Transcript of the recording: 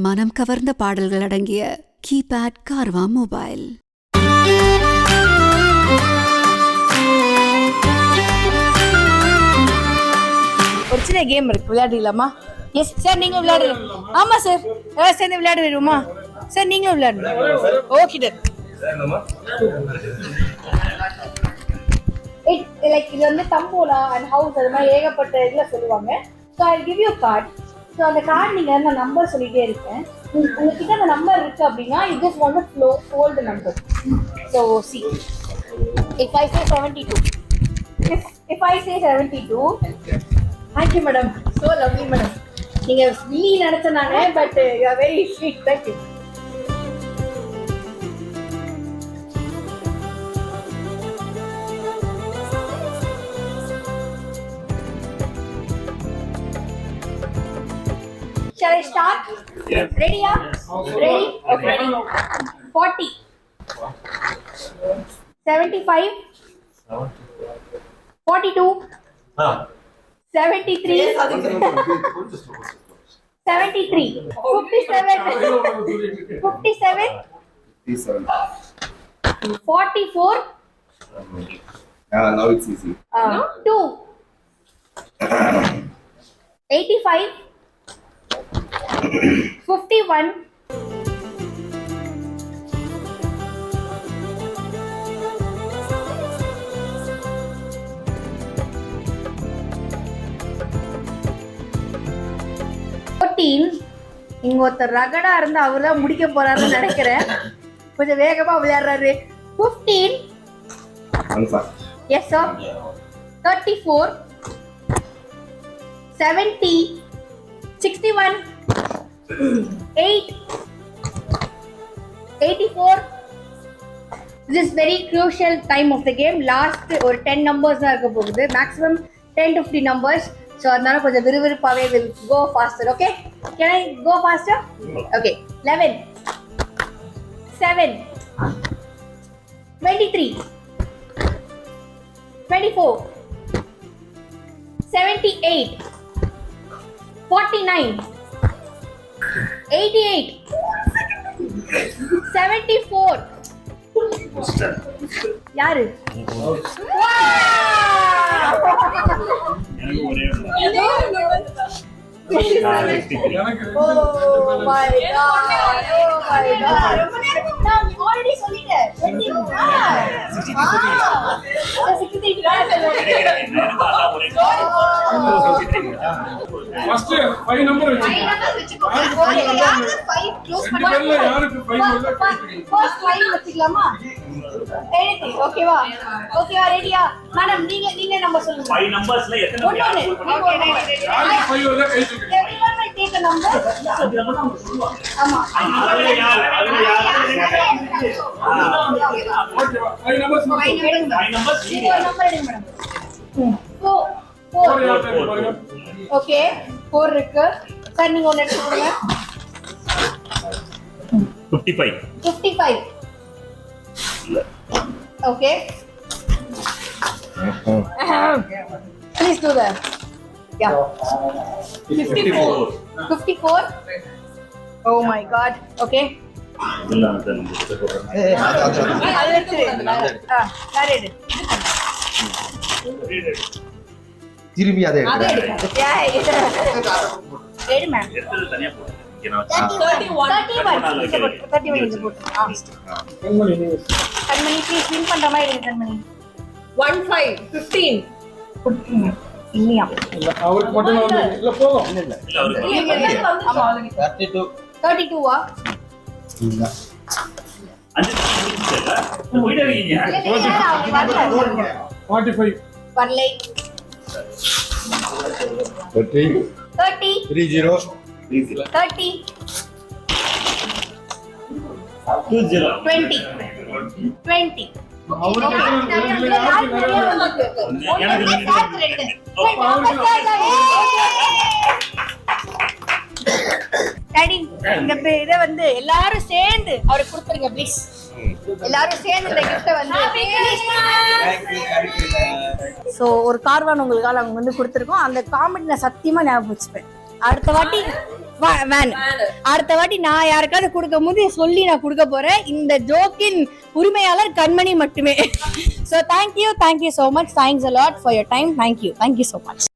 மனம் கவர்ந்த பாடல்கள் அடங்கிய கீபேட் கார்வா மொபைல். ஒரு சின்ன கேம் இருக்கு, விளையாடுறீங்களாமா? எஸ் சார், நீங்களும் விளையாடுறீங்க? ஆமா சார், சேர்ந்து விளையாடுவீருமா சார்? நீங்களும் விளையாடுங்க. ஓகே லைக் இது வந்து தம்போலா அண்ட் ஹவுஸ் அது மாதிரி ஏகப்பட்ட இதில் சொல்லுவாங்க. So I give you card. So அந்த கார்டு நீங்கள் நான் நம்பர் சொல்லிகிட்டே இருக்கேன். உங்ககிட்ட அந்த நம்பர் இருக்குது அப்படின்னா you just want to hold the number. So see, if I say 72, if I say 72, thank you madam, so lovely madam. நீங்கள் வில்லி நினச்சனாங்க, but you are very sweet. Thank you. Shall I start? Yes. Ready? Ready? Okay. 40, 75, 42, 73, 73, 57, 44. Now it's easy. 2, 85, 51, 14. இங்க ஒருத்தர் ரகடா இருந்து அவர் தான் முடிக்க போறாருன்னு நினைக்கிறேன். கொஞ்சம் வேகமா விளையாடுறாரு. 15. Yes sir. 34, 70, 61, 8, 84. This is very crucial time of the game. Last ஒரு 10 numbers தான் இருக்க போகுது. Maximum 10 to 15 numbers. So அதனால கொஞ்சம் விறுவிறுப்பாவே will go faster. Okay? Can I go faster? Okay. 11, 7, 23, 24, 78, 49, 88, 74. யாரு? Oh my god. நான் already சொல்லிட்டேன். 63. First 5 number வெச்சுக்கோ. 5 க்ளோஸ் பண்ணல. யாருக்கு 5 இல்ல? First 5 வெச்சுக்கலாமா? anything ஓகேவா? ஓகேவா? ரெடியா? மேடம் நீங்க நம்பர் சொல்லுங்க. 5 நம்பர்ஸ்ல எத்தனை நம்பர்? யாருக்கு 5 இல்ல கை தூக்கு. Everyone will take a number. அது நம்ம தான் சொல்லுவாங்க. ஆமா. அதுல யார்? ஓகேவா? 5 நம்பர்ஸ் மட்டும். 5 நம்பர்ஸ் நீங்க ஒரு நம்பர் எடுங்க மேடம். 4. ஓகே, 4 இருக்கு. சார் நீங்க ஒன்னு எடுத்து கொடுங்க. 55. 55. Okay. Please do that. Yeah. 54. 54. Oh my god. Okay. இல்ல அந்த நம்பர் அது எடுத்து வேற எடு. திரும்பி அதை எடு மேம். எடுத்து தனியா போடு. இங்க நான் 31 போட்டு. கண்மணி ப்ளீஸ் வின் பண்ற மாதிரி எடுங்க கண்மணி. 15, 15. இல்லையா? அவருக்கு மட்டும் இல்ல போகும். இல்ல அவருக்கு ஆமா 32வா? இல்ல 5 முடிச்சிட்டல. போயிட்டே இருக்கீங்க. 45 வரலை. 30 30, 30 30, 20. 20, 20. அவருக்கு டாடி இந்த இதை வந்து எல்லாரும் சேர்ந்து அவருக்கு கொடுத்துருங்க ப்ளீஸ். எல்லாரும் சேர்ந்து இந்த கிஃப்ட்டை வந்து ஸோ ஒரு கார்வான் உங்களுக்காக அவங்க வந்து கொடுத்துருக்கோம். அந்த காமெடி நான் சத்தியமாக ஞாபகம் வச்சுப்பேன். அடுத்த வாட்டி வேன். அடுத்த வாட்டி நான் யாருக்காவது கொடுக்கும் போது சொல்லி நான் கொடுக்க போறேன். இந்த ஜோக்கின் உரிமையாளர் கண்மணி மட்டுமே. So thank you so much. Thanks a lot for your time. Thank you so much.